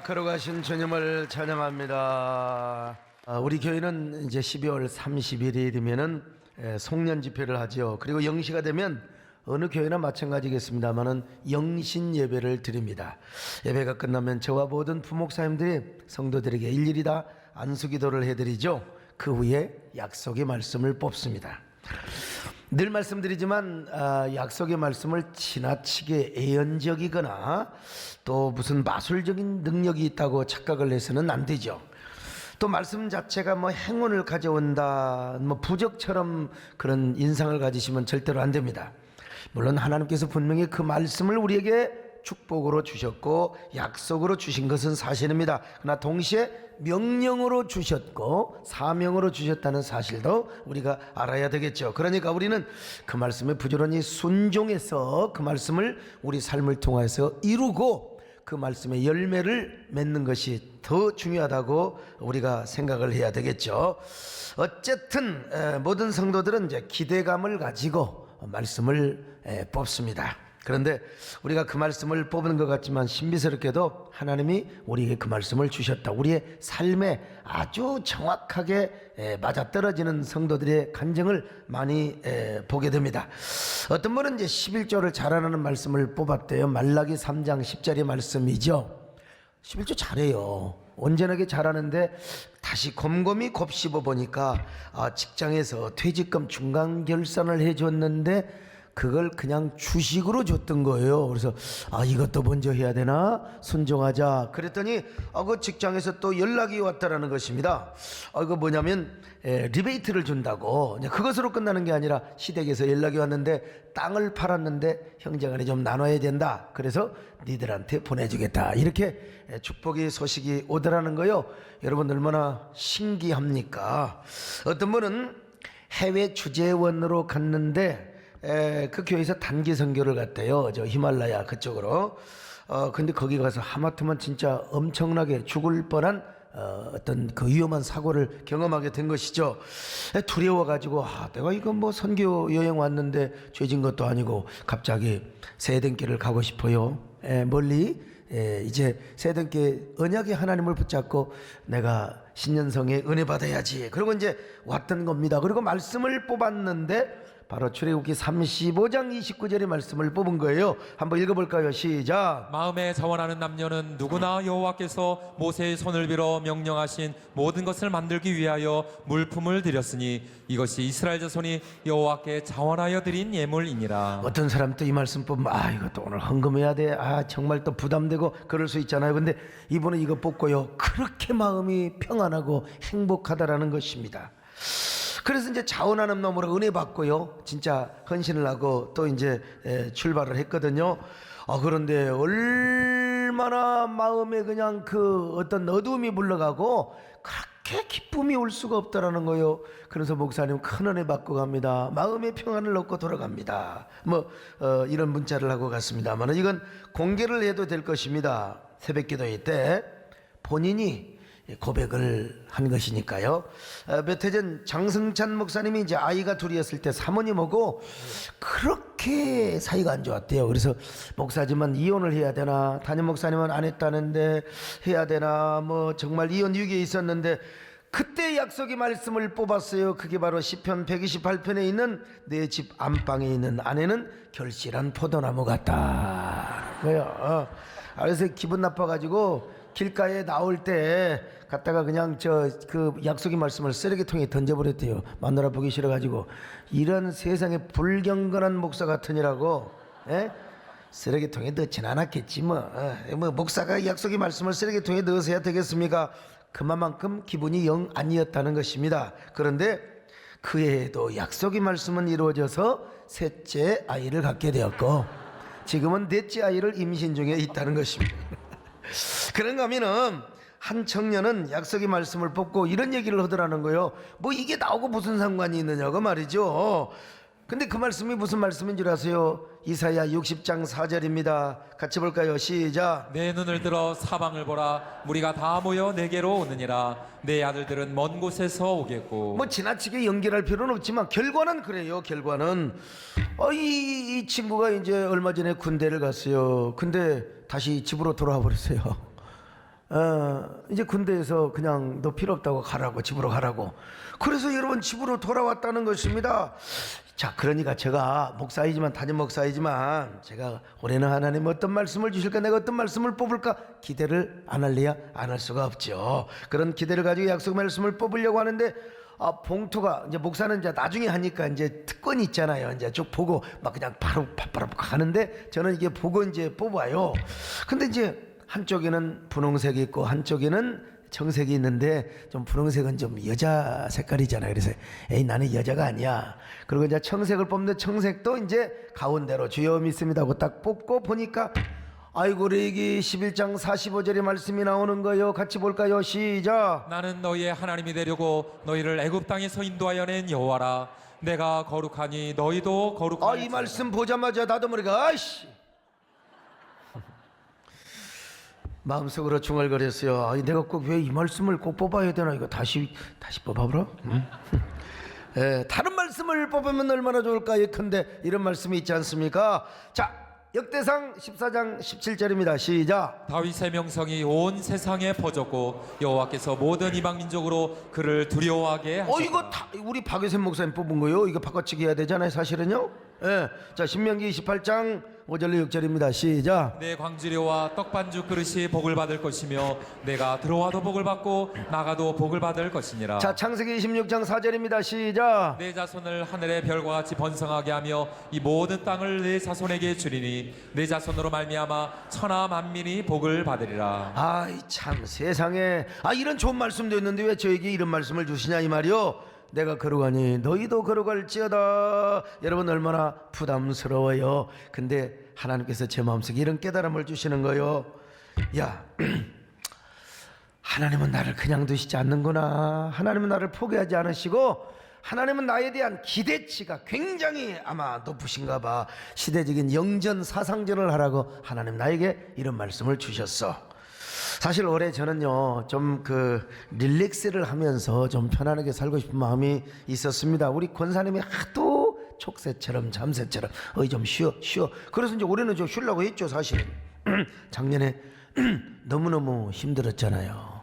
걸어가신 주님을 찬양합니다. 우리 교회는 이제 12월 31일이 되면은 송년 집회를 하죠. 그리고 영시가 되면 어느 교회나 마찬가지겠습니다만은 영신 예배를 드립니다. 예배가 끝나면 저와 모든 부목사님들이 성도들에게 일일이 다 안수기도를 해드리죠. 그 후에 약속의 말씀을 뽑습니다. 늘 말씀드리지만 약속의 말씀을 지나치게 예언적이거나 또 무슨 마술적인 능력이 있다고 착각을 해서는 안 되죠. 또 말씀 자체가 뭐 행운을 가져온다, 뭐 부적처럼 그런 인상을 가지시면 절대로 안 됩니다. 물론 하나님께서 분명히 그 말씀을 우리에게 축복으로 주셨고 약속으로 주신 것은 사실입니다. 그러나 동시에 명령으로 주셨고 사명으로 주셨다는 사실도 우리가 알아야 되겠죠. 그러니까 우리는 그 말씀에 부지런히 순종해서 그 말씀을 우리 삶을 통해서 이루고 그 말씀의 열매를 맺는 것이 더 중요하다고 우리가 생각을 해야 되겠죠. 어쨌든 모든 성도들은 이제 기대감을 가지고 말씀을 뽑습니다. 그런데 우리가 그 말씀을 뽑은 것 같지만 신비스럽게도 하나님이 우리에게 그 말씀을 주셨다. 우리의 삶에 아주 정확하게 맞아떨어지는 성도들의 간증을 많이 보게 됩니다. 어떤 분은 이제 11조를 잘하는 말씀을 뽑았대요. 말라기 3장 10절의 말씀이죠. 11조 잘해요. 온전하게 잘하는데 다시 곰곰이 곱씹어 보니까 직장에서 퇴직금 중간 결산을 해줬는데 그걸 그냥 주식으로 줬던 거예요. 그래서 이것도 먼저 해야 되나 순종하자 그랬더니 그 직장에서 또 연락이 왔다라는 것입니다. 이거 뭐냐면 리베이트를 준다고. 그것으로 끝나는 게 아니라 시댁에서 연락이 왔는데 땅을 팔았는데 형제간에 좀 나눠야 된다. 그래서 니들한테 보내주겠다. 이렇게 축복의 소식이 오더라는 거요. 여러분 얼마나 신기합니까? 어떤 분은 해외 주재원으로 갔는데 그 교회에서 단기 선교를 갔대요. 저 히말라야 그쪽으로. 근데 거기 가서 하마터면 진짜 엄청나게 죽을 뻔한 어떤 그 위험한 사고를 경험하게 된 것이죠. 두려워가지고 내가 이거 뭐 선교 여행 왔는데 죄진 것도 아니고 갑자기 세등길을 가고 싶어요. 멀리 이제 세등길 언약의 하나님을 붙잡고 내가 신년성에 은혜 받아야지. 그리고 이제 왔던 겁니다. 그리고 말씀을 뽑았는데 바로 출애굽기 35장 29절의 말씀을 뽑은 거예요. 한번 읽어볼까요? 시작. 마음에 자원하는 남녀는 누구나 여호와께서 모세의 손을 빌어 명령하신 모든 것을 만들기 위하여 물품을 드렸으니 이것이 이스라엘 자손이 여호와께 자원하여 드린 예물이니라. 어떤 사람 또 이 말씀 뽑으면 이것도 오늘 헌금해야 돼. 정말 또 부담되고 그럴 수 있잖아요. 근데 이분은 이거 뽑고요, 그렇게 마음이 평안하고 행복하다라는 것입니다. 그래서 이제 자원하는 놈으로 은혜 받고요, 진짜 헌신을 하고 또 이제 출발을 했거든요. 그런데 얼마나 마음에 그냥 그 어떤 어두움이 물러가고 그렇게 기쁨이 올 수가 없다라는 거예요. 그래서 목사님 큰 은혜 받고 갑니다. 마음의 평안을 얻고 돌아갑니다. 이런 문자를 하고 갔습니다만 이건 공개를 해도 될 것입니다. 새벽기도회 때 본인이 고백을 한 것이니까요. 몇 해 전 장승찬 목사님이 이제 아이가 둘이었을 때 사모님하고 그렇게 사이가 안 좋았대요. 그래서 목사지만 이혼을 해야 되나, 담임 목사님은 안 했다는데 해야 되나, 정말 이혼 위기에 있었는데 그때 약속의 말씀을 뽑았어요. 그게 바로 시편 128편에 있는 내 집 안방에 있는 아내는 결실한 포도나무 같다. 왜요? 그래서 기분 나빠가지고 길가에 나올 때 갔다가 그냥 그 약속의 말씀을 쓰레기통에 던져버렸대요. 마누라 보기 싫어가지고. 이런 세상에 불경건한 목사 같으니라고 쓰레기통에 넣진 않았겠지 목사가 약속의 말씀을 쓰레기통에 넣어서 해야 되겠습니까? 그만큼 기분이 영 아니었다는 것입니다. 그런데 그 해에도 약속의 말씀은 이루어져서 셋째 아이를 갖게 되었고 지금은 넷째 아이를 임신 중에 있다는 것입니다. 그런가 하면은 한 청년은 약속의 말씀을 뽑고 이런 얘기를 하더라는 거예요. 이게 나오고 무슨 상관이 있느냐고 말이죠. 근데 그 말씀이 무슨 말씀인 줄 아세요? 이사야 60장 4절입니다. 같이 볼까요? 시작. 내 눈을 들어 사방을 보라. 무리가 다 모여 내게로 오느니라. 내 아들들은 먼 곳에서 오겠고. 지나치게 연결할 필요는 없지만 결과는 그래요. 결과는 이 친구가 이제 얼마 전에 군대를 갔어요. 근데 다시 집으로 돌아와 버렸어요. 이제 군대에서 그냥 너 필요 없다고 가라고, 집으로 가라고. 그래서 여러분 집으로 돌아왔다는 것입니다. 자, 그러니까 제가 목사이지만, 담임 목사이지만 제가 올해는 하나님 어떤 말씀을 주실까, 내가 어떤 말씀을 뽑을까 기대를 안 할래야 안 할 수가 없죠. 그런 기대를 가지고 약속 말씀을 뽑으려고 하는데, 봉투가 이제 목사는 이제 나중에 하니까 이제 특권이 있잖아요. 이제 쭉 보고 막 그냥 바로 가는데, 저는 이게 보고 이제 뽑아요. 근데 이제 한쪽에는 분홍색이 있고 한쪽에는 청색이 있는데, 좀 분홍색은 좀 여자 색깔이잖아요. 그래서 에이, 나는 여자가 아니야. 그리고 이제 청색을 뽑는데, 청색도 이제 가운데로 주여 믿습니다 하고 딱 뽑고 보니까, 아이고, 레위기 11장 45절의 말씀이 나오는 거요. 같이 볼까요? 시작. 나는 너희의 하나님이 되려고 너희를 애굽 땅에서 인도하여 낸 여호와라. 내가 거룩하니 너희도 거룩하니. 이 말씀 보자마자 나도 모르게 아이씨 마음속으로 중얼거렸어요. 내가 꼭 왜 이 말씀을 꼭 뽑아야 되나, 이거 다시 뽑아보라. 다른 말씀을 뽑으면 얼마나 좋을까. 예컨대 이런 말씀이 있지 않습니까? 자, 역대상 14장 17절입니다. 시작. 다윗의 명성이 온 세상에 퍼졌고 여호와께서 모든 이방 민족으로 그를 두려워하게 하셨다. 이거 다 우리 박유선 목사님 뽑은 거요. 이거 바꿔치기 해야 되잖아요, 사실은요. 자, 신명기 28장 5절로 6절입니다. 시작. 내 광주리와 떡반죽 그릇이 복을 받을 것이며 내가 들어와도 복을 받고 나가도 복을 받을 것이니라. 자, 창세기 26장 4절입니다. 시작. 내 자손을 하늘의 별과 같이 번성하게 하며 이 모든 땅을 내 자손에게 주리니 내 자손으로 말미암아 천하 만민이 복을 받으리라. 아이 참, 세상에 이런 좋은 말씀도 있는데 왜 저에게 이런 말씀을 주시냐 이 말이요. 내가 거룩하니 너희도 거룩할지어다. 여러분 얼마나 부담스러워요. 근데 하나님께서 제 마음속에 이런 깨달음을 주시는 거요. 야, 하나님은 나를 그냥 두시지 않는구나. 하나님은 나를 포기하지 않으시고 하나님은 나에 대한 기대치가 굉장히 아마 높으신가 봐. 시대적인 영전 사상전을 하라고 하나님 나에게 이런 말씀을 주셨어. 사실 올해 저는요 좀 릴렉스를 하면서 좀 편안하게 살고 싶은 마음이 있었습니다. 우리 권사님이 하도 촉새처럼 잠새처럼 좀 쉬어. 그래서 이제 올해는 좀 쉬려고 했죠. 사실은 작년에 너무너무 힘들었잖아요.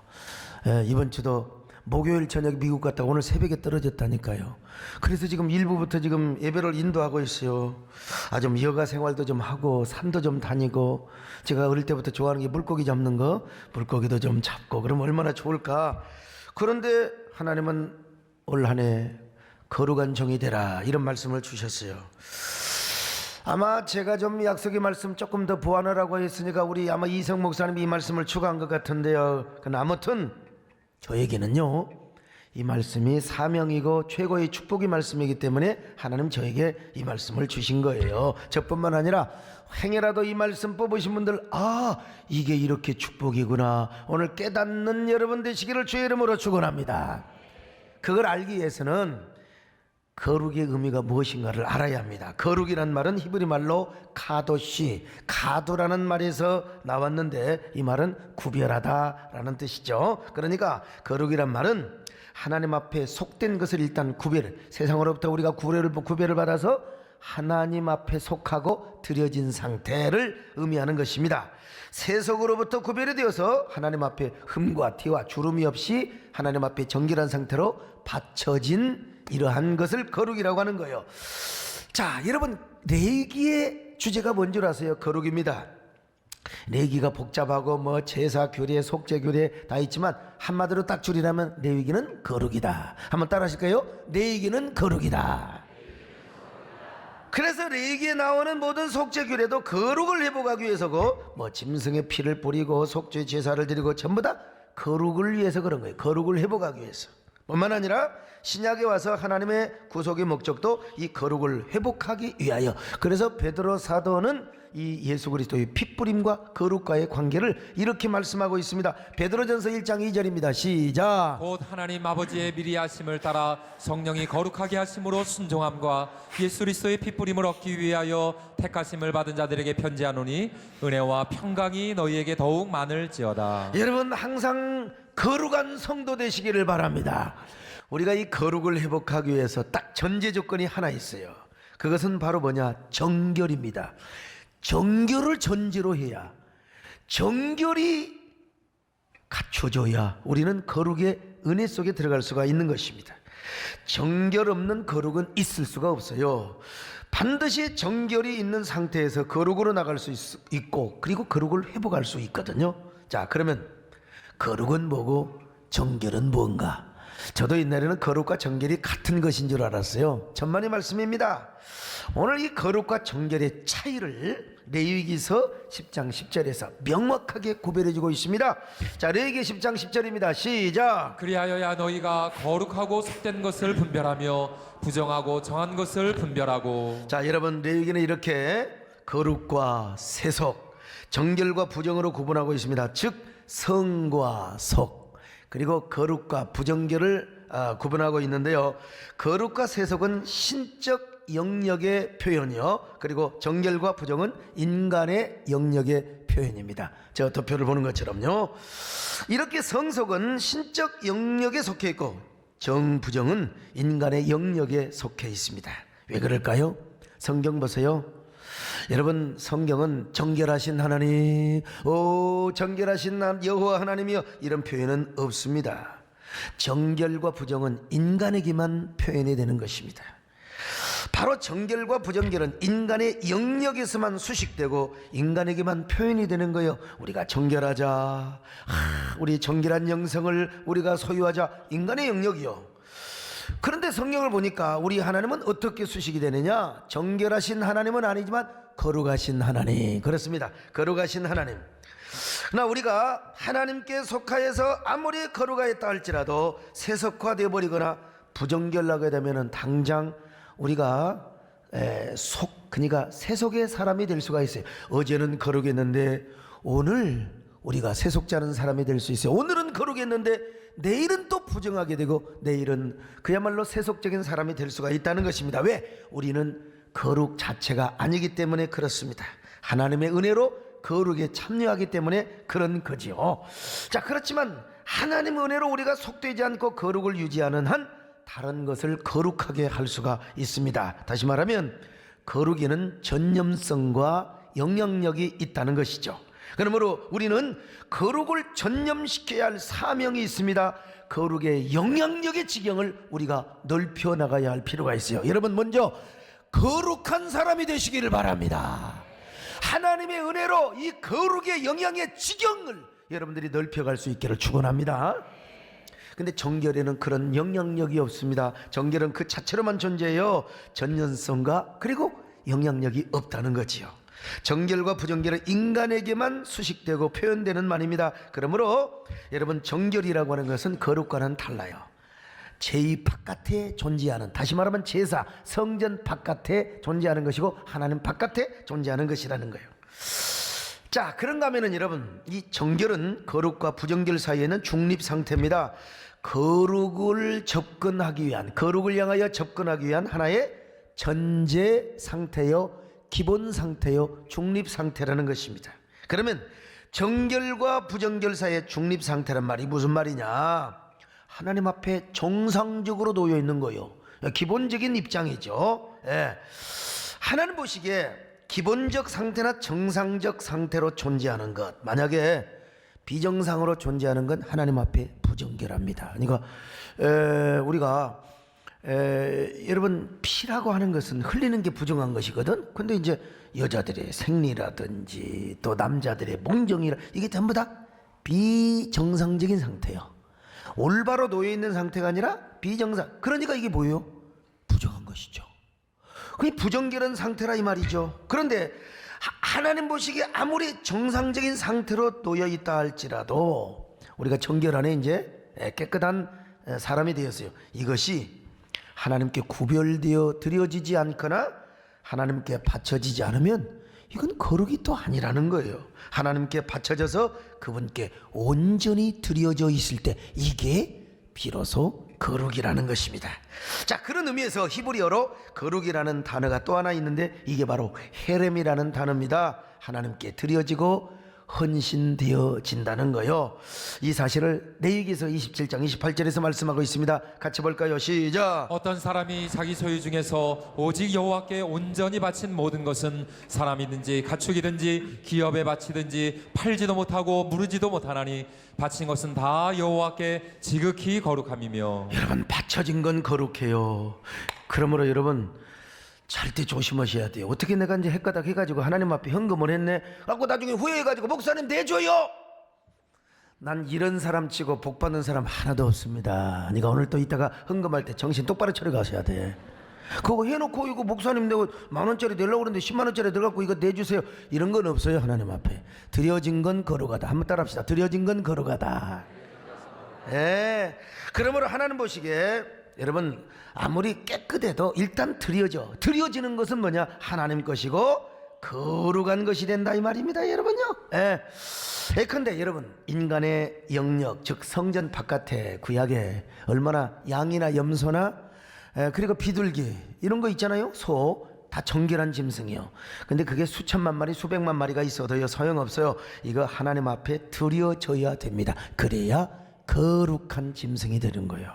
이번 주도 목요일 저녁 미국 갔다 오늘 새벽에 떨어졌다니까요. 그래서 지금 일부부터 지금 예배를 인도하고 있어요. 좀 여가 생활도 좀 하고 산도 좀 다니고, 제가 어릴 때부터 좋아하는 게 물고기 잡는 거, 물고기도 좀 잡고 그러면 얼마나 좋을까. 그런데 하나님은 올 한 해 거룩한 종이 되라 이런 말씀을 주셨어요. 아마 제가 좀 약속의 말씀 조금 더 보완을 하고 했으니까 우리 아마 이성 목사님이 이 말씀을 추가한 것 같은데요. 그러나 아무튼 저에게는요 이 말씀이 사명이고 최고의 축복의 말씀이기 때문에 하나님 저에게 이 말씀을 주신 거예요. 저뿐만 아니라 행여라도 이 말씀 뽑으신 분들, 이게 이렇게 축복이구나 오늘 깨닫는 여러분 되시기를 주의 이름으로 축원합니다. 그걸 알기 위해서는 거룩의 의미가 무엇인가를 알아야 합니다. 거룩이란 말은 히브리 말로 카도시, 카도라는 말에서 나왔는데 이 말은 구별하다라는 뜻이죠. 그러니까 거룩이란 말은 하나님 앞에 속된 것을 일단 세상으로부터 우리가 구별을 받아서 하나님 앞에 속하고 드려진 상태를 의미하는 것입니다. 세속으로부터 구별이 되어서 하나님 앞에 흠과 티와 주름이 없이 하나님 앞에 정결한 상태로 받쳐진 이러한 것을 거룩이라고 하는 거예요. 자, 여러분 레위기의 주제가 뭔 줄 아세요? 거룩입니다. 레위기가 복잡하고 제사 규례, 속죄 규례 다 있지만 한마디로 딱 줄이라면 레위기는 거룩이다. 한번 따라 하실까요? 레위기는 거룩이다. 그래서 레위기에 나오는 모든 속죄 규례도 거룩을 회복하기 위해서고, 짐승의 피를 뿌리고 속죄 제사를 드리고 전부 다 거룩을 위해서 그런 거예요. 거룩을 회복하기 위해서. 뿐만 아니라 신약에 와서 하나님의 구속의 목적도 이 거룩을 회복하기 위하여. 그래서 베드로 사도는 이 예수 그리스도의 핏부림과 거룩과의 관계를 이렇게 말씀하고 있습니다. 베드로전서 1장 2절입니다. 시작. 곧 하나님 아버지의 미리 하심을 따라 성령이 거룩하게 하심으로 순종함과 예수 그리스도의 핏부림을 얻기 위하여 택하심을 받은 자들에게 편지하노니 은혜와 평강이 너희에게 더욱 많을지어다. 여러분 항상 거룩한 성도 되시기를 바랍니다. 우리가 이 거룩을 회복하기 위해서 딱 전제 조건이 하나 있어요. 그것은 바로 뭐냐? 정결입니다. 정결을 전제로 해야 정결이 갖춰줘야 우리는 거룩의 은혜 속에 들어갈 수가 있는 것입니다. 정결 없는 거룩은 있을 수가 없어요. 반드시 정결이 있는 상태에서 거룩으로 나갈 수 있고, 그리고 거룩을 회복할 수 있거든요. 자, 그러면 거룩은 뭐고 정결은 뭔가? 저도 옛날에는 거룩과 정결이 같은 것인 줄 알았어요. 천만의 말씀입니다. 오늘 이 거룩과 정결의 차이를 레위기서 10장 10절에서 명확하게 구별해주고 있습니다. 자, 레위기 10장 10절입니다. 시작. 그리하여야 너희가 거룩하고 속된 것을 분별하며 부정하고 정한 것을 분별하고. 자, 여러분, 레위기는 이렇게 거룩과 세속, 정결과 부정으로 구분하고 있습니다. 즉 성과 속, 그리고 거룩과 부정결을 구분하고 있는데요. 거룩과 세속은 신적 영역의 표현이요, 그리고 정결과 부정은 인간의 영역의 표현입니다. 저 도표를 보는 것처럼요. 이렇게 성속은 신적 영역에 속해 있고 정부정은 인간의 영역에 속해 있습니다. 왜 그럴까요? 성경 보세요. 여러분, 성경은 정결하신 하나님, 정결하신 여호와 하나님이여, 이런 표현은 없습니다. 정결과 부정은 인간에게만 표현이 되는 것입니다. 바로 정결과 부정결은 인간의 영역에서만 수식되고 인간에게만 표현이 되는 거예요. 우리가 정결하자, 우리 정결한 영성을 우리가 소유하자, 인간의 영역이요. 그런데 성경을 보니까 우리 하나님은 어떻게 수식이 되느냐? 정결하신 하나님은 아니지만 거룩하신 하나님. 그렇습니다. 거룩하신 하나님. 그러나 우리가 하나님께 속하여서 아무리 거룩하였다 할지라도 세속화되어 버리거나 부정결하게 되면 당장 우리가 그러니까 세속의 사람이 될 수가 있어요. 어제는 거룩했는데 오늘 우리가 세속지 않은 사람이 될 수 있어요. 오늘은 거룩했는데 내일은 또 부정하게 되고 내일은 그야말로 세속적인 사람이 될 수가 있다는 것입니다. 왜? 우리는 거룩 자체가 아니기 때문에 그렇습니다. 하나님의 은혜로 거룩에 참여하기 때문에 그런 거지요. 자, 그렇지만 하나님의 은혜로 우리가 속되지 않고 거룩을 유지하는 한 다른 것을 거룩하게 할 수가 있습니다. 다시 말하면 거룩에는 전념성과 영향력이 있다는 것이죠. 그러므로 우리는 거룩을 전념시켜야 할 사명이 있습니다. 거룩의 영향력의 지경을 우리가 넓혀 나가야 할 필요가 있어요. 여러분, 먼저 거룩한 사람이 되시기를 바랍니다. 하나님의 은혜로 이 거룩의 영향의 지경을 여러분들이 넓혀갈 수 있기를 축원합니다. 근데 정결에는 그런 영향력이 없습니다. 정결은 그 자체로만 존재해요. 전념성과 그리고 영향력이 없다는 거지요. 정결과 부정결은 인간에게만 수식되고 표현되는 말입니다. 그러므로 여러분, 정결이라고 하는 것은 거룩과는 달라요. 제2 바깥에 존재하는, 다시 말하면 제사, 성전 바깥에 존재하는 것이고 하나님 바깥에 존재하는 것이라는 거예요. 자, 그런가 하면은 여러분, 이 정결은 거룩과 부정결 사이에는 중립 상태입니다. 거룩을 접근하기 위한, 거룩을 향하여 접근하기 위한 하나의 전제 상태요, 기본 상태요, 중립 상태라는 것입니다. 그러면 정결과 부정결 사이의 중립 상태란 말이 무슨 말이냐? 하나님 앞에 정상적으로 놓여 있는 거예요. 기본적인 입장이죠. 하나님 보시기에 기본적 상태나 정상적 상태로 존재하는 것, 만약에 비정상으로 존재하는 건 하나님 앞에 부정결합니다. 그러니까 우리가 여러분, 피라고 하는 것은 흘리는 게 부정한 것이거든. 근데 이제 여자들의 생리라든지 또 남자들의 몽정이라, 이게 전부 다 비정상적인 상태예요. 올바로 놓여 있는 상태가 아니라 비정상. 그러니까 이게 뭐예요? 부정한 것이죠. 그게 부정결한 상태라 이 말이죠. 그런데 하나님 보시기에 아무리 정상적인 상태로 놓여 있다 할지라도 우리가 정결 안에 이제 깨끗한 사람이 되었어요. 이것이 하나님께 구별되어 드려지지 않거나 하나님께 바쳐지지 않으면 이건 거룩이 또 아니라는 거예요. 하나님께 바쳐져서 그분께 온전히 드려져 있을 때 이게 비로소 거룩이라는 것입니다. 자, 그런 의미에서 히브리어로 거룩이라는 단어가 또 하나 있는데 이게 바로 헤렘이라는 단어입니다. 하나님께 드려지고 헌신되어진다는 거요. 이 사실을 레위기서 27장 28절에서 말씀하고 있습니다. 같이 볼까요? 시작. 어떤 사람이 자기 소유 중에서 오직 여호와께 온전히 바친 모든 것은 사람이든지 가축이든지 기업에 바치든지 팔지도 못하고 무르지도 못하나니 바친 것은 다 여호와께 지극히 거룩함이며. 여러분, 바쳐진 건 거룩해요. 그러므로 여러분 절대 조심하셔야 돼요. 어떻게 내가 이제 헷가닥 해가지고 하나님 앞에 헌금을 했네 하고 나중에 후회해가지고 목사님 내줘요. 난 이런 사람 치고 복 받는 사람 하나도 없습니다. 네가 오늘 또 이따가 헌금할 때 정신 똑바로 차려 가셔야 돼. 그거 해놓고 이거 목사님 내고 10,000원짜리 내려고 그러는데 10만원짜리 들어갖고 이거 내주세요, 이런 건 없어요. 하나님 앞에 드려진 건 거룩하다. 한번 따라합시다. 드려진 건 거룩하다. 예. 그러므로 하나님 보시기에 여러분 아무리 깨끗해도 일단 드려지는 것은 뭐냐? 하나님 것이고 거룩한 것이 된다 이 말입니다, 여러분요. 예. 근데 여러분, 인간의 영역, 즉 성전 바깥에 구약에 얼마나 양이나 염소나 그리고 비둘기 이런 거 있잖아요. 소 다 정결한 짐승이요. 근데 그게 수천만 마리 수백만 마리가 있어도요 소용없어요. 이거 하나님 앞에 드려져야 됩니다. 그래야 거룩한 짐승이 되는 거예요.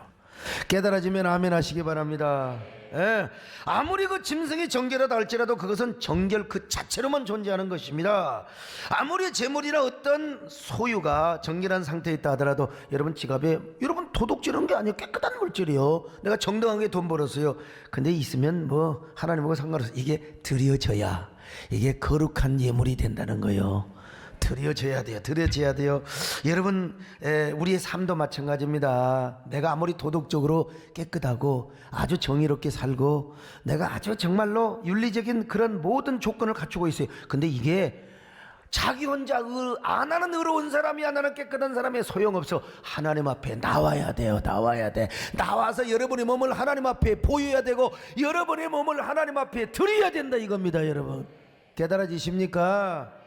깨달아지면 아멘 하시기 바랍니다. 예. 아무리 그 짐승이 정결하다 할지라도 그것은 정결 그 자체로만 존재하는 것입니다. 아무리 재물이나 어떤 소유가 정결한 상태에 있다 하더라도 여러분 지갑에 여러분 도둑질한 게 아니에요. 깨끗한 물질이요. 내가 정당하게 돈 벌었어요. 근데 있으면 뭐 하나님하고 상관없어. 이게 드려져야 이게 거룩한 예물이 된다는 거예요. 드려져야 돼요. 여러분, 우리의 삶도 마찬가지입니다. 내가 아무리 도덕적으로 깨끗하고 아주 정의롭게 살고 내가 아주 정말로 윤리적인 그런 모든 조건을 갖추고 있어요. 근데 이게 자기 혼자 안 하는 의로운 사람이 안 하는 깨끗한 사람이 소용없어. 하나님 앞에 나와야 돼요. 나와서 여러분의 몸을 하나님 앞에 보여야 되고 여러분의 몸을 하나님 앞에 드려야 된다 이겁니다. 여러분, 깨달아지십니까?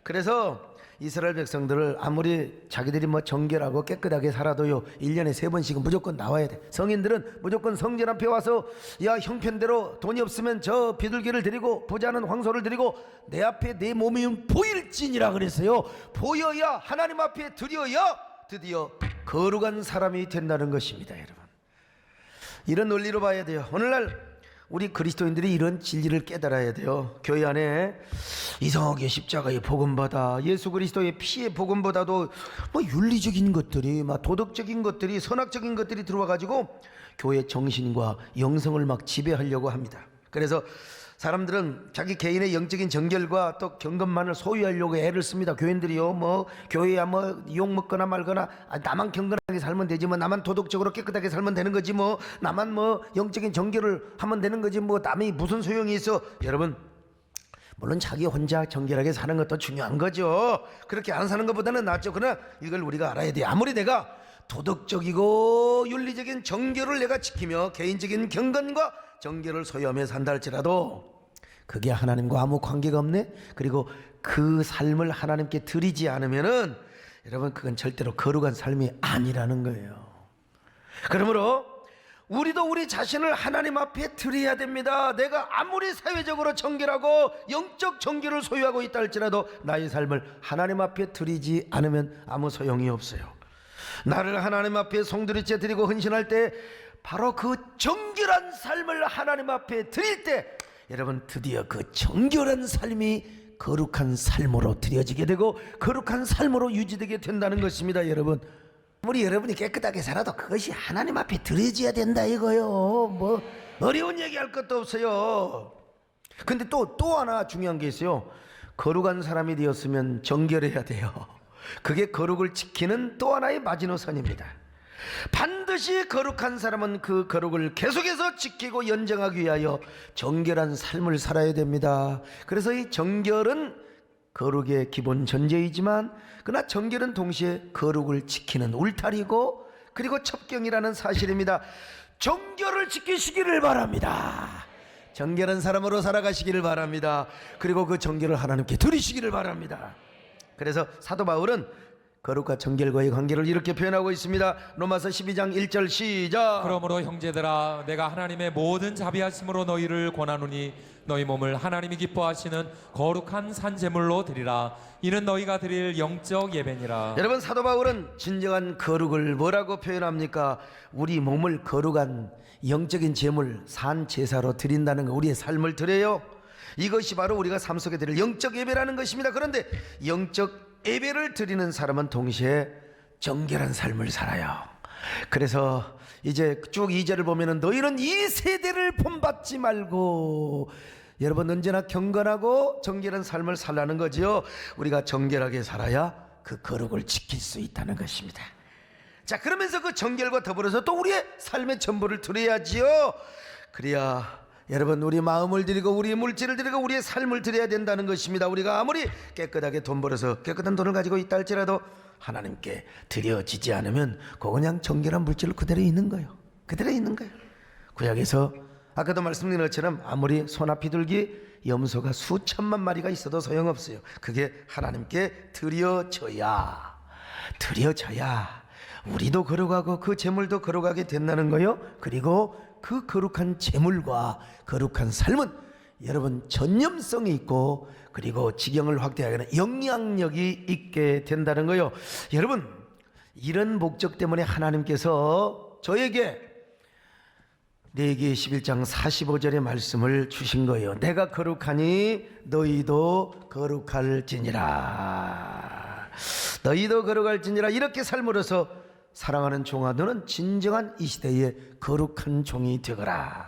그래서 이스라엘 백성들을 아무리 자기들이 뭐 정결하고 깨끗하게 살아도요 1년에 3번씩은 무조건 나와야 돼. 성인들은 무조건 성전 앞에 와서 야 형편대로 돈이 없으면 저 비둘기를 드리고 부자는 황소를 드리고 내 앞에 내 몸이 보일지니라 그랬어요. 보여야 하나님 앞에 드려야 드디어 거룩한 사람이 된다는 것입니다. 여러분, 이런 논리로 봐야 돼요. 오늘날 우리 그리스도인들이 이런 진리를 깨달아야 돼요. 교회 안에 이상하게 십자가의 복음보다 예수 그리스도의 피의 복음보다도 뭐 윤리적인 것들이 막 도덕적인 것들이 선악적인 것들이 들어와가지고 교회 정신과 영성을 막 지배하려고 합니다. 그래서 사람들은 자기 개인의 영적인 정결과 또 경건만을 소유하려고 애를 씁니다. 교인들이요, 뭐 교회야 뭐 욕 먹거나 말거나 나만 경건하게 살면 되지 뭐 나만 도덕적으로 깨끗하게 살면 되는 거지 뭐 나만 뭐 영적인 정결을 하면 되는 거지 뭐 남이 무슨 소용이 있어. 여러분, 물론 자기 혼자 정결하게 사는 것도 중요한 거죠. 그렇게 안 사는 것보다는 낫죠. 그러나 이걸 우리가 알아야 돼요. 아무리 내가 도덕적이고 윤리적인 정결을 내가 지키며 개인적인 경건과 정결을 소유하며 산다 할지라도 그게 하나님과 아무 관계가 없네. 그리고 그 삶을 하나님께 드리지 않으면은 여러분 그건 절대로 거룩한 삶이 아니라는 거예요. 그러므로 우리도 우리 자신을 하나님 앞에 드려야 됩니다. 내가 아무리 사회적으로 정결하고 영적 정결을 소유하고 있다 할지라도 나의 삶을 하나님 앞에 드리지 않으면 아무 소용이 없어요. 나를 하나님 앞에 송두리째 드리고 헌신할 때 바로 그 정결한 삶을 하나님 앞에 드릴 때 여러분 드디어 그 정결한 삶이 거룩한 삶으로 드려지게 되고 거룩한 삶으로 유지되게 된다는 것입니다. 여러분, 아무리 여러분이 깨끗하게 살아도 그것이 하나님 앞에 드려져야 된다 이거요. 뭐 어려운 얘기할 것도 없어요. 근데 또 하나 중요한 게 있어요. 거룩한 사람이 되었으면 정결해야 돼요. 그게 거룩을 지키는 또 하나의 마지노선입니다. 반드시 거룩한 사람은 그 거룩을 계속해서 지키고 연장하기 위하여 정결한 삶을 살아야 됩니다. 그래서 이 정결은 거룩의 기본 전제이지만 그러나 정결은 동시에 거룩을 지키는 울타리고 그리고 첩경이라는 사실입니다. 정결을 지키시기를 바랍니다. 정결한 사람으로 살아가시기를 바랍니다. 그리고 그 정결을 하나님께 드리시기를 바랍니다. 그래서 사도 바울은 거룩과 정결과의 관계를 이렇게 표현하고 있습니다. 로마서 12장 1절 시작. 그러므로 형제들아 내가 하나님의 모든 자비하심으로 너희를 권하노니 너희 몸을 하나님이 기뻐하시는 거룩한 산제물로 드리라. 이는 너희가 드릴 영적 예배니라. 여러분, 사도 바울은 진정한 거룩을 뭐라고 표현합니까? 우리 몸을 거룩한 영적인 제물, 산 제사로 드린다는 거, 우리의 삶을 드려요. 이것이 바로 우리가 삶 속에 드릴 영적 예배라는 것입니다. 그런데 영적 예배를 드리는 사람은 동시에 정결한 삶을 살아요. 그래서 이제 쭉 2절을 보면은 너희는 이 세대를 본받지 말고, 여러분 언제나 경건하고 정결한 삶을 살라는 거지요. 우리가 정결하게 살아야 그 거룩을 지킬 수 있다는 것입니다. 자, 그러면서 그 정결과 더불어서 또 우리의 삶의 전부를 드려야지요. 그래야 여러분 우리 마음을 드리고 우리의 물질을 드리고 우리의 삶을 드려야 된다는 것입니다. 우리가 아무리 깨끗하게 돈 벌어서 깨끗한 돈을 가지고 있다 할지라도 하나님께 드려지지 않으면 그거 그냥 정결한 물질로 그대로 있는 거예요. 그대로 있는 거예요. 구약에서 아까도 말씀드린 것처럼 아무리 소나피들기 염소가 수천만 마리가 있어도 소용없어요. 그게 하나님께 드려져야 우리도 거룩하고 그 제물도 거룩하게 된다는 거예요. 그리고 그 거룩한 제물과 거룩한 삶은 여러분 전념성이 있고, 그리고 지경을 확대하거나 영향력이 있게 된다는 거예요. 여러분, 이런 목적 때문에 하나님께서 저에게 레위기 11장 45절의 말씀을 주신 거예요. 내가 거룩하니 너희도 거룩할지니라. 너희도 거룩할지니라. 이렇게 삶으로서 사랑하는 종아, 너는 진정한 이 시대의 거룩한 종이 되거라.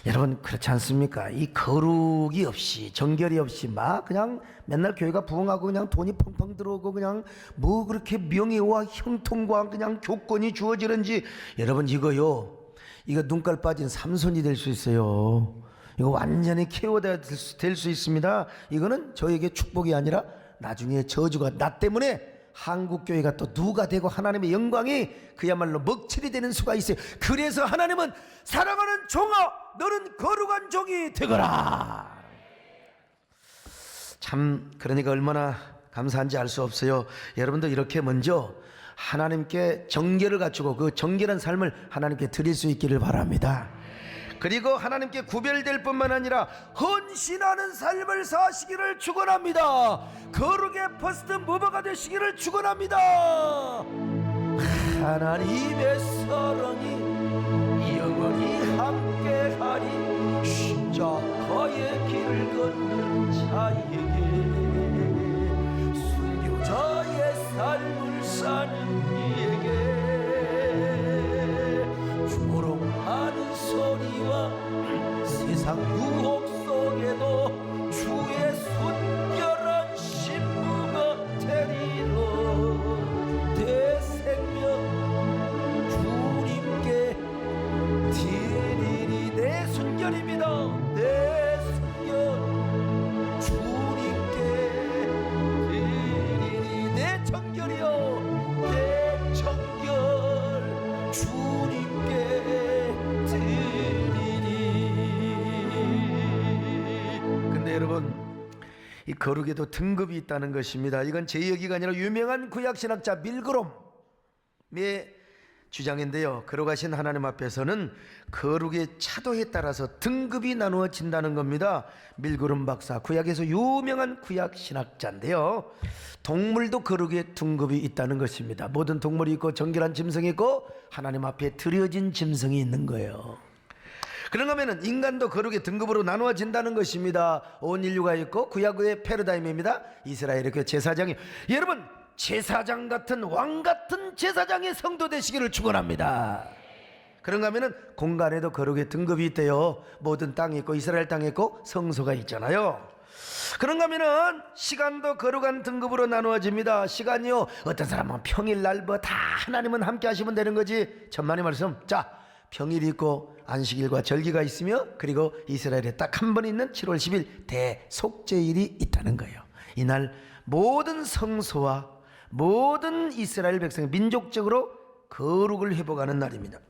여러분, 그렇지 않습니까? 이 거룩이 없이, 정결이 없이 막 그냥 맨날 교회가 부흥하고 그냥 돈이 펑펑 들어오고 그냥 뭐 그렇게 명예와 형통과 그냥 교권이 주어지는지, 여러분 이거 눈깔 빠진 삼손이 될 수 있어요. 이거 완전히 케어가 될 수 있습니다. 이거는 저에게 축복이 아니라 나중에 저주가, 나 때문에 한국교회가 또 누가 되고 하나님의 영광이 그야말로 먹칠이 되는 수가 있어요. 그래서 하나님은 사랑하는 종아, 너는 거룩한 종이 되거라. 참, 그러니까 얼마나 감사한지 알 수 없어요. 여러분도 이렇게 먼저 하나님께 정결을 갖추고 그 정결한 삶을 하나님께 드릴 수 있기를 바랍니다. 그리고 하나님께 구별될 뿐만 아니라 헌신하는 삶을 사시기를 축원합니다. 거룩의 퍼스트 무버가 되시기를 축원합니다. 하나님의 사랑이 영원히 함께하리. 십자가의 길을 걷는 자에게 순교자의 삶을 사는 이에게 조롱하는 소리와 세상 유혹 속에도 주의 순결한 신부가 되리라. 내 생명 주님께 드리리. 내 순결입니다. 내 순결 주님께 드리리. 내 정결이요, 내 정결 주님께 드리리. 근데 여러분, 이 거룩에도 등급이 있다는 것입니다. 이건 제 얘기가 아니라 유명한 구약신학자 밀그롬의 주장인데요. 거룩하신 하나님 앞에서는 거룩의 차도에 따라서 등급이 나누어진다는 겁니다. 밀그롬 박사, 구약에서 유명한 구약신학자인데요. 동물도 거룩의 등급이 있다는 것입니다. 모든 동물이 있고 정결한 짐승이 있고 하나님 앞에 드려진 짐승이 있는 거예요. 그런가 하면 인간도 거룩의 등급으로 나누어진다는 것입니다. 온 인류가 있고 구약의 패러다임입니다. 이스라엘의 그 제사장이, 여러분 제사장 같은 왕 같은 제사장의 성도 되시기를 축원합니다. 그런가 하면은 공간에도 거룩의 등급이 있대요. 모든 땅이 있고 이스라엘 땅이 있고 성소가 있잖아요. 그런가 하면은 시간도 거룩한 등급으로 나누어집니다. 시간이요, 어떤 사람은 평일날 뭐 다 하나님은 함께 하시면 되는 거지. 천만의 말씀. 자, 평일이 있고 안식일과 절기가 있으며, 그리고 이스라엘에 딱 한 번 있는 7월 10일 대속죄일이 있다는 거예요. 이날 모든 성소와 모든 이스라엘 백성이 민족적으로 거룩을 회복하는 날입니다.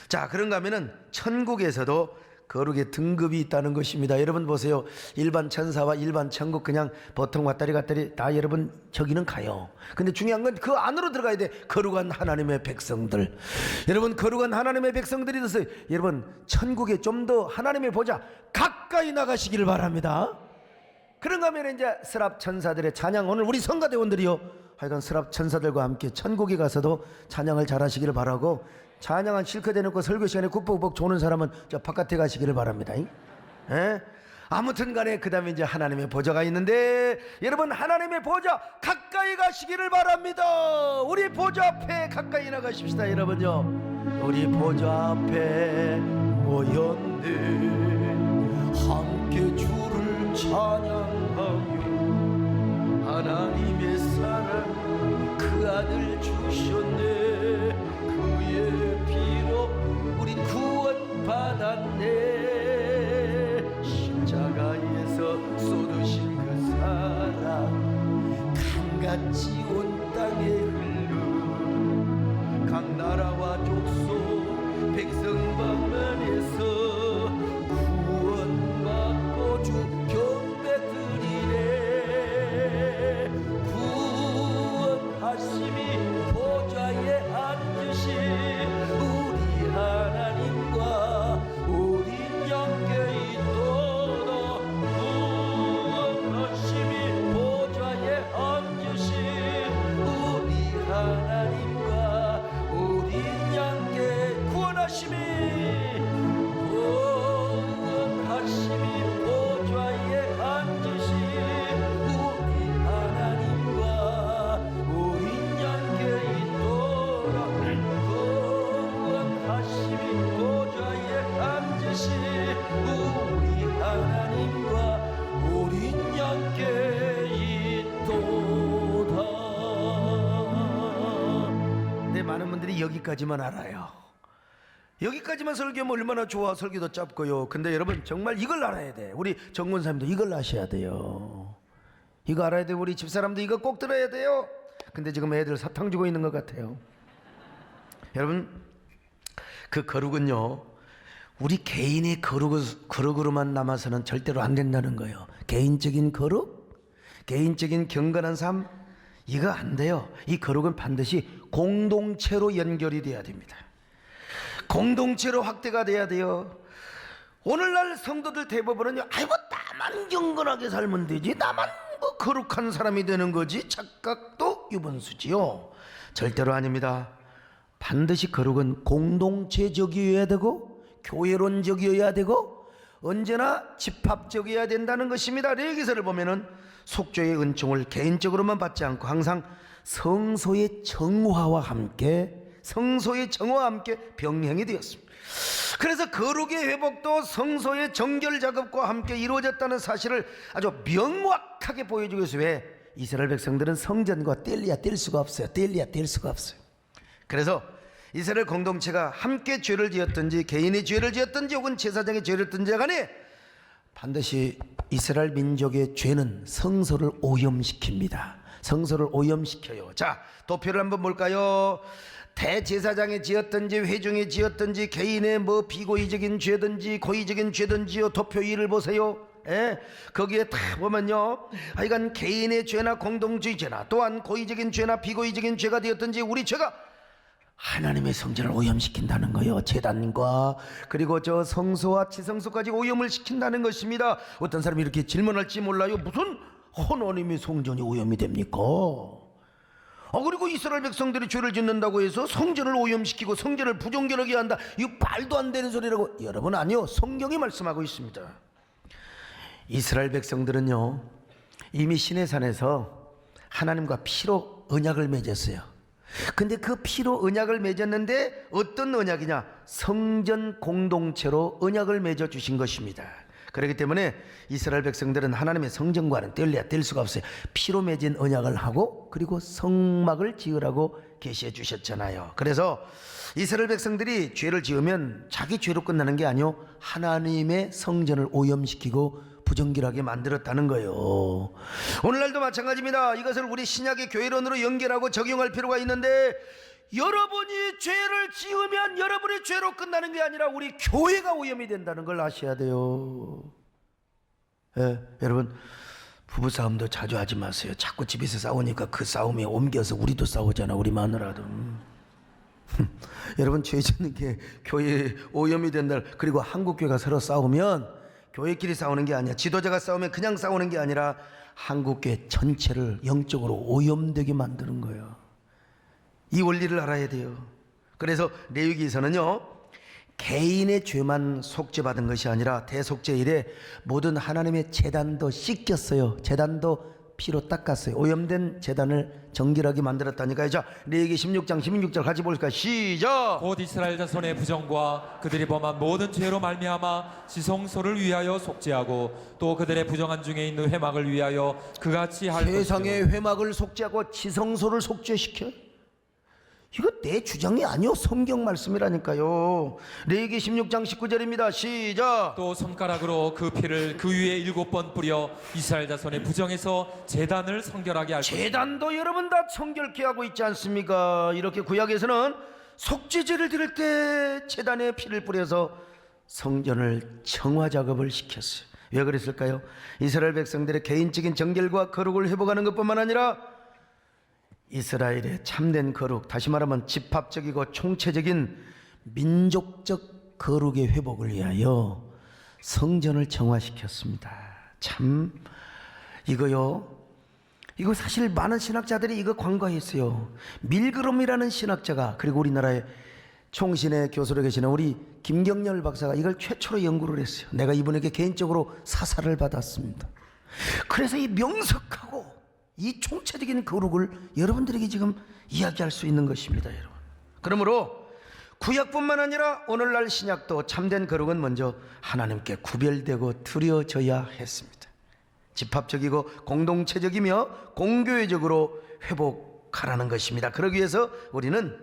자, 그런가 하면은 천국에서도 거룩의 등급이 있다는 것입니다. 여러분 보세요. 일반 천사와 일반 천국 그냥 보통 왔다리 갔다리 다 여러분 저기는 가요. 근데 중요한 건 그 안으로 들어가야 돼. 거룩한 하나님의 백성들. 여러분 거룩한 하나님의 백성들이 돼서 여러분 천국에 좀 더 하나님의 보좌 가까이 나가시기를 바랍니다. 그런가 하면 이제 스랍 천사들의 찬양, 오늘 우리 성가대원들이요 하여간 스랍 천사들과 함께 천국에 가서도 찬양을 잘하시기를 바라고, 찬양한 실컷 해놓고 설교 시간에 굽벅굽벅 조는 사람은 저 바깥에 가시기를 바랍니다. 예? 아무튼 간에 그 다음에 이제 하나님의 보좌가 있는데, 여러분 하나님의 보좌 가까이 가시기를 바랍니다. 우리 보좌 앞에 가까이 나가십시다. 여러분요, 우리 보좌 앞에 모였네. 함께 주를 찬양하며 하나님의 사랑 그 아들 주셨네. 그의 피로 우린 구원받았네. 십자가에서 쏟으신 그 사랑 강같이 온 땅에 흘러 각 나라와 족속 백성 방면에서 구원받고 주 경배 드리네. 구원하심이 보좌에 앉으신 우리 하나님과 우리 영계 있도다. 구원하심이 보좌에 앉으신 우리 하나님과 우리 영계, 구원하심이 보좌에 앉으신 우리 하나님과 우리 영계 있도다. 구원하심이 보좌에 앉으신 우리 하나님과 우리 영계 있도다. 네, 많은 분들이 여기까지만 알아요. 여기까지만 설교하면 얼마나 좋아. 설교도 짧고요. 근데 여러분 정말 이걸 알아야 돼. 우리 정권사님도 이걸 아셔야 돼요. 이거 알아야 돼. 우리 집사람도 이거 꼭 들어야 돼요. 근데 지금 애들 사탕 주고 있는 것 같아요. 여러분 그 거룩은요, 우리 개인의 거룩으로만 남아서는 절대로 안 된다는 거예요. 개인적인 거룩, 개인적인 경건한 삶, 이거 안 돼요. 이 거룩은 반드시 공동체로 연결이 돼야 됩니다. 공동체로 확대가 돼야 돼요. 오늘날 성도들 대부분은요, 아이고 나만 경건하게 살면 되지, 나만 뭐 거룩한 사람이 되는 거지, 착각도 유분수지요. 절대로 아닙니다. 반드시 거룩은 공동체적이어야 되고 교회론적이어야 되고 언제나 집합적이어야 된다는 것입니다. 레위기서를 보면은 속죄의 은총을 개인적으로만 받지 않고 항상 성소의 정화와 함께 병행이 되었습니다. 그래서 거룩의 회복도 성소의 정결 작업과 함께 이루어졌다는 사실을 아주 명확하게 보여주기 위해서, 왜 이스라엘 백성들은 성전과 뗄 수가 없어요. 뗄 수가 없어요. 그래서 이스라엘 공동체가 함께 죄를 지었든지 개인이 죄를 지었든지 혹은 제사장이 죄를 지었든지 간에 반드시 이스라엘 민족의 죄는 성소를 오염시킵니다. 성소를 오염시켜요. 자, 도표를 한번 볼까요? 대제사장이 지었든지 회중이 지었든지 개인의 뭐 비고의적인 죄든지 고의적인 죄든지요, 도표 2를 보세요. 거기에 다 보면요, 하여간 개인의 죄나 공동체의 죄나 또한 고의적인 죄나 비고의적인 죄가 되었든지 우리 죄가 하나님의 성전을 오염시킨다는 거예요. 제단과 그리고 저 성소와 지성소까지 오염을 시킨다는 것입니다. 어떤 사람이 이렇게 질문할지 몰라요. 무슨 하나님의 성전이 오염이 됩니까? 그리고 이스라엘 백성들이 죄를 짓는다고 해서 성전을 오염시키고 성전을 부정결하게 한다, 이거 말도 안 되는 소리라고. 여러분, 아니요, 성경이 말씀하고 있습니다. 이스라엘 백성들은요, 이미 시내산에서 하나님과 피로 언약을 맺었어요. 근데 그 피로 언약을 맺었는데 어떤 언약이냐? 성전 공동체로 언약을 맺어 주신 것입니다. 그렇기 때문에 이스라엘 백성들은 하나님의 성전과는 뗄 수가 없어요. 피로 맺은 언약을 하고 그리고 성막을 지으라고 계시해 주셨잖아요. 그래서 이스라엘 백성들이 죄를 지으면 자기 죄로 끝나는 게 아니요, 하나님의 성전을 오염시키고 부정결하게 만들었다는 거예요. 오늘날도 마찬가지입니다. 이것을 우리 신약의 교회론으로 연결하고 적용할 필요가 있는데, 여러분이 죄를 지으면 여러분의 죄로 끝나는 게 아니라 우리 교회가 오염이 된다는 걸 아셔야 돼요. 여러분, 부부싸움도 자주 하지 마세요. 자꾸 집에서 싸우니까 그 싸움에 옮겨서 우리도 싸우잖아, 우리 마누라도. 여러분, 죄 짓는 게 교회에 오염이 된다. 그리고 한국교회가 서로 싸우면 교회끼리 싸우는 게 아니야. 지도자가 싸우면 그냥 싸우는 게 아니라 한국교회 전체를 영적으로 오염되게 만드는 거예요. 이 원리를 알아야 돼요. 그래서 레위기에서는요, 개인의 죄만 속죄받은 것이 아니라 대속죄 이래 모든 하나님의 제단도 씻겼어요. 제단도 피로 닦았어요. 오염된 제단을 정결하게 만들었다니까요. 자, 레위기 16장 16절 같이 볼까요? 시작. 곧 이스라엘 자손의 부정과 그들이 범한 모든 죄로 말미암아 지성소를 위하여 속죄하고 또 그들의 부정한 중에 있는 회막을 위하여 그같이 할 것이요. 세상의 회막을 속죄하고 지성소를 속죄시켜? 이거 내 주장이 아니요, 성경 말씀이라니까요. 레위기 16장 19절입니다. 시작. 또 손가락으로 그 피를 그 위에 7번 뿌려 이스라엘 자손의 부정에서 제단을 성결하게 할 것이요. 제단도 여러분 다 성결케 하고 있지 않습니까? 이렇게 구약에서는 속죄제를 드릴 때 제단에 피를 뿌려서 성전을 정화 작업을 시켰어요. 왜 그랬을까요? 이스라엘 백성들의 개인적인 정결과 거룩을 회복하는 것뿐만 아니라 이스라엘의 참된 거룩, 다시 말하면 집합적이고 총체적인 민족적 거룩의 회복을 위하여 성전을 정화시켰습니다. 참 이거 사실 많은 신학자들이 이거 관과했어요. 밀그롬이라는 신학자가, 그리고 우리나라의 총신의 교수로 계시는 우리 김경렬 박사가 이걸 최초로 연구를 했어요. 내가 이분에게 개인적으로 사사를 받았습니다. 그래서 이 명석하고 이 총체적인 거룩을 여러분들에게 지금 이야기할 수 있는 것입니다, 여러분. 그러므로 구약뿐만 아니라 오늘날 신약도 참된 거룩은 먼저 하나님께 구별되고 드려져야 했습니다. 집합적이고 공동체적이며 공교회적으로 회복하라는 것입니다. 그러기 위해서 우리는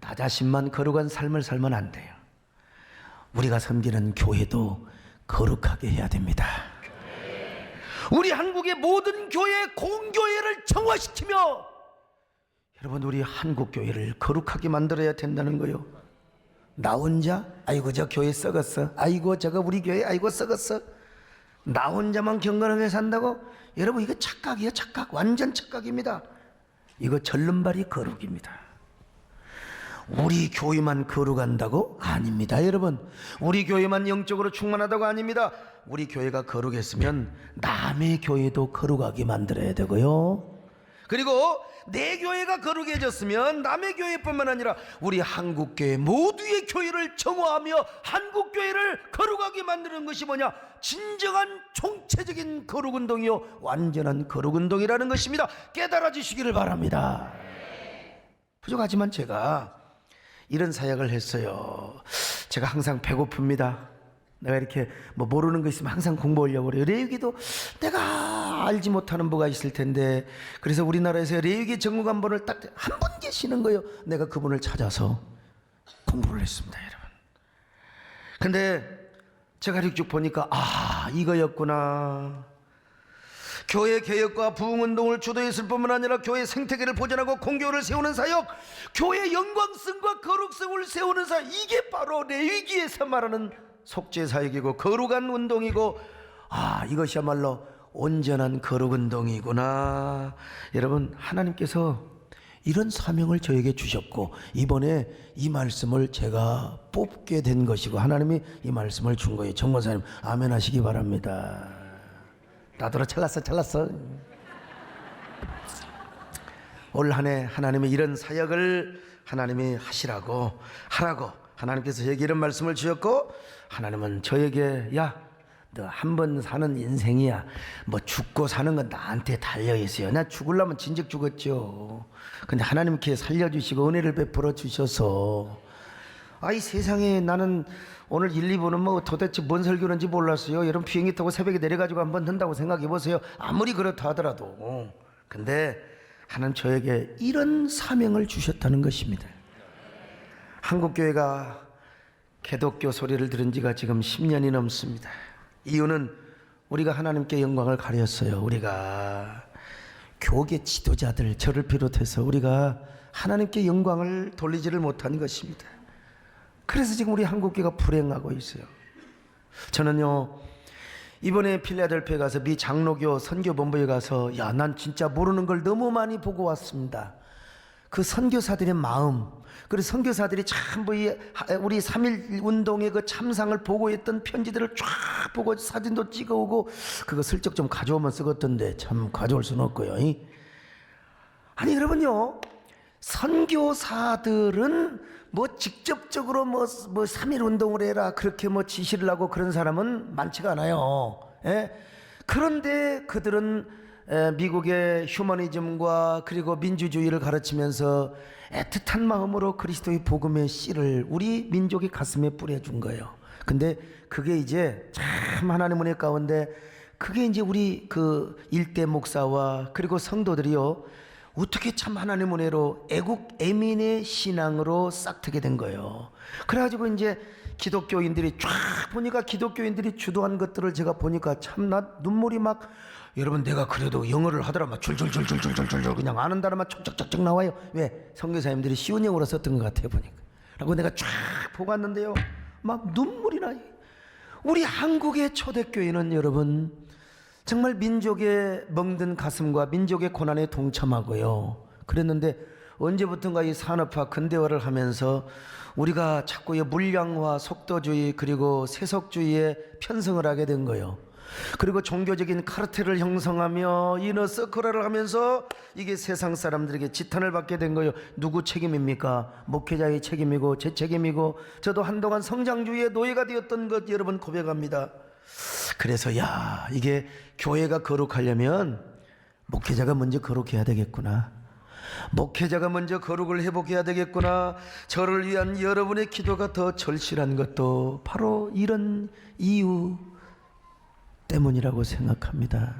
나 자신만 거룩한 삶을 살면 안 돼요. 우리가 섬기는 교회도 거룩하게 해야 됩니다. 우리 한국의 모든 교회 공교회를 정화시키며 여러분, 우리 한국 교회를 거룩하게 만들어야 된다는 거요. 나 혼자 아이고 저 교회 썩었어, 아이고 저거 우리 교회 아이고 썩었어, 나 혼자만 경건하게 산다고? 여러분, 이거 착각이에요. 착각, 완전 착각입니다. 이거 절름발이 거룩입니다. 우리 교회만 거룩한다고? 아닙니다, 여러분. 우리 교회만 영적으로 충만하다고? 아닙니다. 우리 교회가 거룩했으면 남의 교회도 거룩하게 만들어야 되고요. 그리고 내 교회가 거룩해졌으면 남의 교회뿐만 아니라 우리 한국교회 모두의 교회를 정화하며 한국교회를 거룩하게 만드는 것이 뭐냐? 진정한 총체적인 거룩운동이요, 완전한 거룩운동이라는 것입니다. 깨달아 주시기를 바랍니다. 부족하지만 제가 이런 사역을 했어요. 제가 항상 배고픕니다. 내가 이렇게 뭐 모르는 거 있으면 항상 공부하려고 그래요. 레위기도 내가 알지 못하는 뭐가 있을 텐데, 그래서 우리나라에서 레위기 정무관본을 딱 한 분 계시는 거예요. 내가 그분을 찾아서 공부를 했습니다, 여러분. 근데 제가 이렇게 쭉 보니까 이거였구나. 교회 개혁과 부흥운동을 주도했을 뿐만 아니라 교회 생태계를 보존하고 공교를 세우는 사역, 교회 영광성과 거룩성을 세우는 사역, 이게 바로 레위기에서 말하는 속죄사역이고 거룩한 운동이고, 이것이야말로 온전한 거룩운동이구나. 여러분, 하나님께서 이런 사명을 저에게 주셨고 이번에 이 말씀을 제가 뽑게 된 것이고 하나님이 이 말씀을 준 거예요. 정권사님 아멘 하시기 바랍니다. 나더러 찰났어. 올 한 해 하나님의 이런 사역을 하나님이 하라고 하나님께서 저에게 이런 말씀을 주셨고, 하나님은 저에게 너 한 번 사는 인생이야, 뭐 죽고 사는 건 나한테 달려있어요. 나 죽으려면 진즉 죽었죠. 근데 하나님께 살려주시고 은혜를 베풀어 주셔서 이 세상에 나는 오늘 1, 2부는 뭐 도대체 뭔 설교는지 몰랐어요. 여러분, 비행기 타고 새벽에 내려가지고 한번 한다고 생각해 보세요. 아무리 그렇다 하더라도. 근데 하나님 저에게 이런 사명을 주셨다는 것입니다. 한국교회가 개독교 소리를 들은 지가 지금 10년이 넘습니다. 이유는 우리가 하나님께 영광을 가렸어요. 우리가 교계 지도자들, 저를 비롯해서 우리가 하나님께 영광을 돌리지를 못한 것입니다. 그래서 지금 우리 한국교회가 불행하고 있어요. 저는요, 이번에 필라델피아에 가서 미 장로교 선교본부에 가서 난 진짜 모르는 걸 너무 많이 보고 왔습니다. 그 선교사들의 마음, 그리고 선교사들이 참 우리 3.1 운동의 그 참상을 보고했던 편지들을 쫙 보고 사진도 찍어오고 그거 슬쩍 좀 가져오면 쓰겠던데 참 가져올 수는 없고요. 아니 여러분요, 선교사들은 뭐 직접적으로 뭐 3.1 운동을 해라 그렇게 뭐 지시를 하고 그런 사람은 많지가 않아요. 예? 그런데 그들은 미국의 휴머니즘과 그리고 민주주의를 가르치면서 애틋한 마음으로 그리스도의 복음의 씨를 우리 민족의 가슴에 뿌려준 거예요. 근데 그게 이제 참 하나님 은혜 가운데 그게 이제 우리 그 일대 목사와 그리고 성도들이요, 어떻게 참 하나님 은혜로 애국 애민의 신앙으로 싹트게 된 거예요. 그래가지고 이제 기독교인들이 쫙 보니까 기독교인들이 주도한 것들을 제가 보니까 참 나 눈물이 막, 여러분 내가 그래도 영어를 하더라 막 줄줄줄줄줄줄줄 그냥 아는 단어만 촉촉촉촉 나와요. 왜? 선교사님들이 쉬운 영어로 썼던 것 같아요 보니까. 라고 내가 쫙 보고 왔는데요, 막 눈물이 나요. 우리 한국의 초대교회는 여러분 정말 민족의 멍든 가슴과 민족의 고난에 동참하고요. 그랬는데 언제부턴가 이 산업화 근대화를 하면서 우리가 자꾸 이 물량화, 속도주의 그리고 세속주의에 편성을 하게 된 거예요. 그리고 종교적인 카르텔을 형성하며 이너서클화를 하면서 이게 세상 사람들에게 지탄을 받게 된 거예요. 누구 책임입니까? 목회자의 책임이고 제 책임이고, 저도 한동안 성장주의의 노예가 되었던 것 여러분 고백합니다. 그래서 이게 교회가 거룩하려면 목회자가 먼저 거룩해야 되겠구나, 목회자가 먼저 거룩을 회복해야 되겠구나, 저를 위한 여러분의 기도가 더 절실한 것도 바로 이런 이유 때문이라고 생각합니다.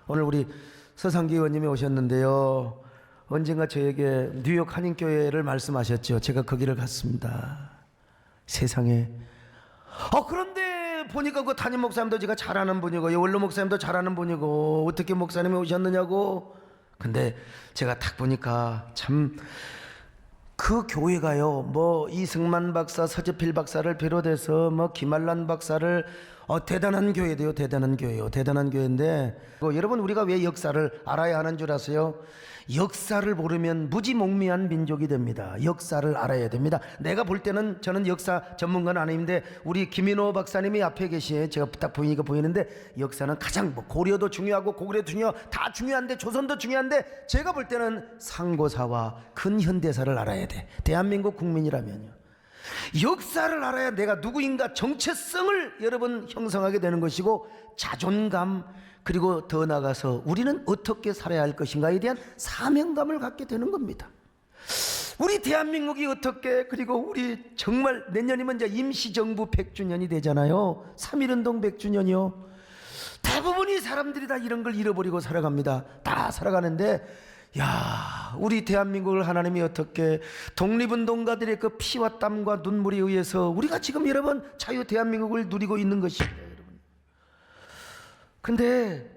오늘 우리 서상기 의원님이 오셨는데요, 언젠가 저에게 뉴욕 한인교회를 말씀하셨죠. 제가 거기를 갔습니다. 세상에 그런데 보니까 그 담임 목사님도 제가 잘 아는 분이고 원로 목사님도 잘 아는 분이고 어떻게 목사님이 오셨느냐고. 근데 제가 딱 보니까 참 그 교회가요, 뭐 이승만 박사, 서재필 박사를 비롯해서 뭐 김한란 박사를 대단한 교회돼요. 대단한 교회요. 대단한 교회인데 여러분 우리가 왜 역사를 알아야 하는 줄 아세요? 역사를 모르면 무지몽미한 민족이 됩니다. 역사를 알아야 됩니다. 내가 볼 때는 저는 역사 전문가는 아닌데 우리 김인호 박사님이 앞에 계시에 제가 딱 보이니까 보이는데 역사는 가장 고려도 중요하고 고구려도 중요하고 다 중요한데 조선도 중요한데 제가 볼 때는 상고사와 근현대사를 알아야 돼. 대한민국 국민이라면요. 역사를 알아야 내가 누구인가 정체성을 여러분 형성하게 되는 것이고 자존감, 그리고 더 나아가서 우리는 어떻게 살아야 할 것인가에 대한 사명감을 갖게 되는 겁니다. 우리 대한민국이 어떻게, 그리고 우리 정말 내년이면 이제 임시정부 100주년이 되잖아요. 3.1운동 100주년이요. 대부분의 사람들이 다 이런 걸 잃어버리고 살아갑니다. 다 살아가는데 우리 대한민국을 하나님이 어떻게 독립운동가들의 그 피와 땀과 눈물에 의해서 우리가 지금 여러분 자유 대한민국을 누리고 있는 것입니다. 근데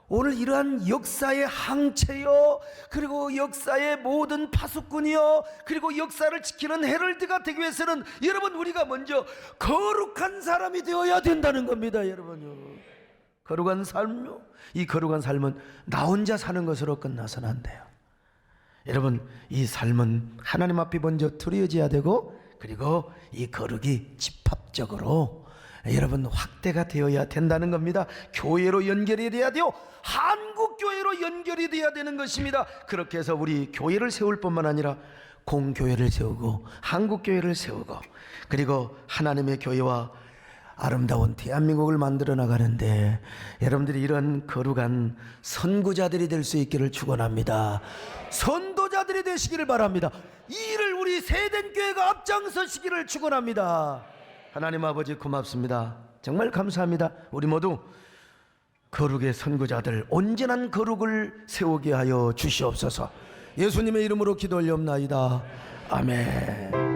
오늘 이러한 역사의 항체요, 그리고 역사의 모든 파수꾼이요, 그리고 역사를 지키는 헤럴드가 되기 위해서는 여러분 우리가 먼저 거룩한 사람이 되어야 된다는 겁니다. 여러분요, 거룩한 삶요, 이 거룩한 삶은 나 혼자 사는 것으로 끝나서는 안 돼요. 여러분 이 삶은 하나님 앞에 먼저 드려져야 되고, 그리고 이 거룩이 집합적으로 여러분 확대가 되어야 된다는 겁니다. 교회로 연결이 돼야 돼요. 한국교회로 연결이 돼야 되는 것입니다. 그렇게 해서 우리 교회를 세울 뿐만 아니라 공교회를 세우고 한국교회를 세우고 그리고 하나님의 교회와 아름다운 대한민국을 만들어 나가는데 여러분들이 이런 거룩한 선구자들이 될 수 있기를 축원합니다. 선도자들이 되시기를 바랍니다. 이 일을 우리 세덴교회가 앞장서시기를 축원합니다. 하나님 아버지 고맙습니다. 정말 감사합니다. 우리 모두 거룩의 선구자들, 온전한 거룩을 세우게 하여 주시옵소서. 예수님의 이름으로 기도 올려옵나이다. 아멘.